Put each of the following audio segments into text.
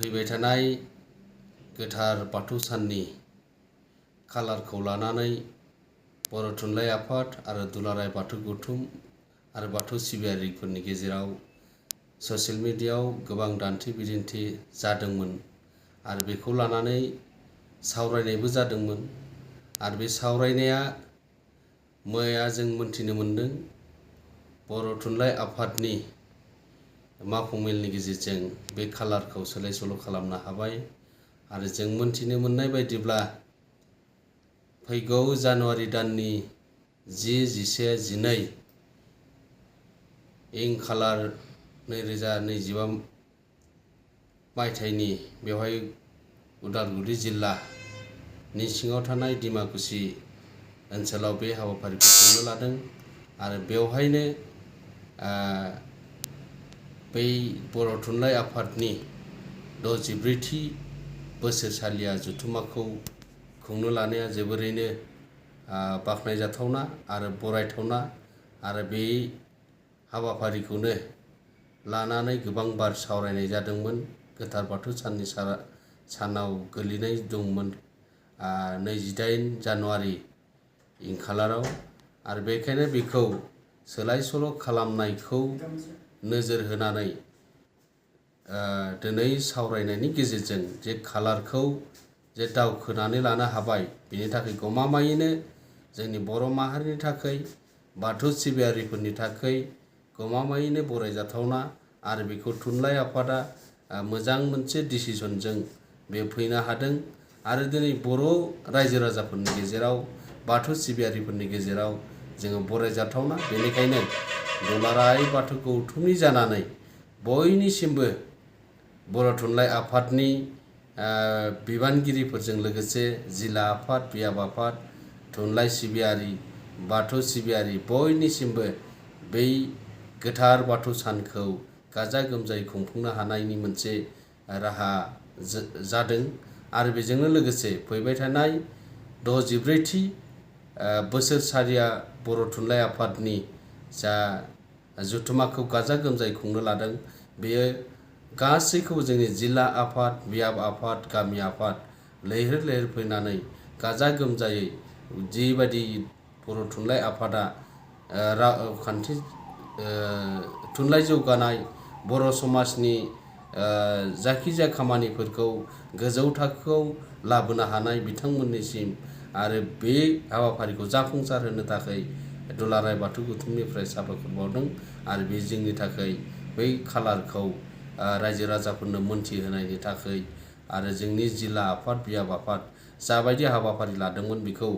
फैबाय थानाय गोथार बाथौ साननि खालारखौ लानानै बर' थुनलाइ आफाद आरो दुलाराय बाथौ गौथुम आरो बाथौ सिबियारिफोरनि गेजेराव ससियेल मिडियायाव गोबां दान्थे बिदान्थे जादोंमोन आरो बेखौ लानानै सावरायनायबो जादोंमोन आरो बे सावरायनाया मैया जों मोनथिनो मोनदों बर' थुनलाइ आफादनि मावफुंमेलनि गेजेरजों बे खालारखौ सोलाय सोल' खालामनो हाबाय आरो जों मोनथिनो मोननाय बायदिब्ला फैगौ जानुवारि दाननि 10, 11, 12 इं खालार 2025 मायथाइनि बेवहाय उदालगुरि जिल्लानि सिङाव थानाय डिमाकुसि ओनसोलाव बे हाबाफारिखौ खुंनो लादों आरो बेवहायनो बै बर' थुनलाइ आफादनि 64थि बोसोरसालिया जथुम्माखौ खुंनो लानाया जोबोरैनो बाख्नायजाथावना आरो बरायथावना आरो बे हाबाफारिखौनो लानानै गोबां बार सावरायनाय जादोंमोन। गोथार बाथौ साननि सानाव गोलैनाय दंमोन 28 जानुवारि इं खालाराव आरो बेखायनो बेखौ सोलाय सोल' खालामनायखौ नोजोर होनानै दिनै सावरायनायनि गेजेरजों जे खालारखौ जे दावखोनानै लानो हाबाय बेनि थाखाय गमामायैनो जोंनि बर' माहारिनि थाखाय बाथौ सिबियारिफोरनि थाखाय गमामायैनो बरायजाथावना आरो बेखौ थुनलाइ आफादा मोजां मोनसे डिसिजनजों बे फैनो हादों आरो दिनै बर' रायजो राजाफोरनि गेजेराव बाथौ सिबियारिफोरनि गेजेराव जोङो बरायजाथावना बेनिखायनो दुलाराय बाथौ गौथुमनि जानानै बयनिसिमबो बर' थुनलाइ आफादनि बिबानगिरिफोरजों लोगोसे जिल्ला आफाद बियाब आफाद थुनलाइ सिबियारि बाथौ सिबियारि बयनिसिमबो बै गोथार बाथौ सानखौ गाजा गोमजायै खुंफुंनो हानायनि मोनसे राहा जादों आरो बेजोंनो लोगोसे फैबाय थानाय 64थि बोसोरसालिया बर' थुनलाइ आफादनि जा जथुम्माखौ गाजा गोमजायै खुंनो लादों बेयो गासैखौबो जोंनि जिल्ला आफाद बियाब आफाद गामि आफाद लैहोर लैहोर फैनानै गाजा गोमजायै जिबायदि बर' थुनलाइ आफादा रावखान्थि थुनलाइ जौगानाय बर' समाजनि जायखिजाया खामानिफोरखौ गोजौ थाखोआव लाबोनो हानाय बिथांमोननिसिम आरो बे हाबाफारिखौ जाफुंसार होनो थाखाय दुलाराय बाथौ गौथुमनिफ्राय साबायखर बावदों आरो बे जोंनि थाखाय बै खालारखौ रायजो राजाफोरनो मोनथिहोनायनि थाखाय आरो जोंनि जिल्ला आफाद बियाब आफाद जाबायदि हाबाफारि लादोंमोन बेखौ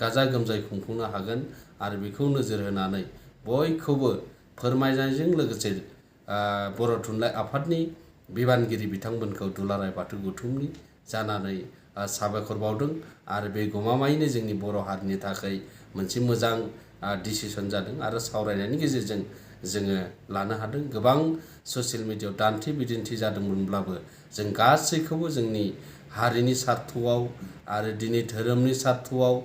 गाजा गोमजायै खुंफुंनो हागोन आरो बेखौ नोजोर होनानै बयखौबो फोरमायनायजों लोगोसे बर' थुनलाइ आफादनि बिबानगिरि बिथांमोनखौ दुलाराय बाथौ गौथुमनि जानानै साबायखर बावदों आरो बे गमामायैनो जोंनि बर' हारिनि थाखाय मोनसे मोजां डिसिसन जादों आरो सावरायनायनि गेजेरजों जोङो लानो हादों गोबां ससियेल मिडियायाव दान्थे बिदान्थे जादोंमोनब्लाबो जों गासैखौबो जोंनि हारिनि सार्थआव आरो दिनै धोरोमनि सार्थआव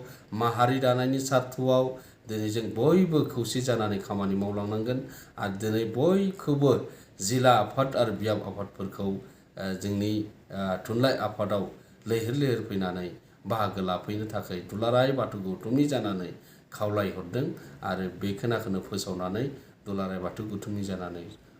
माहारि दानायनि सार्थआव दिनै जों बयबो खौसे जानानै खामानि मावलांनांगोन आरो दिनै बयखौबो जिल्ला आफाद आरो बियाब आफादफोरखौ जोंनि थुनलाइ आफादाव लैहोर लैहोर फैनानै बाहागो लाफैनो थाखाय दुलाराय बाथौ गौथुमनि जानानै खावलायहरदों आरो बे खोनाखौनो फोसावनानै दुलाराय बाथौ गौथुमनि जानानै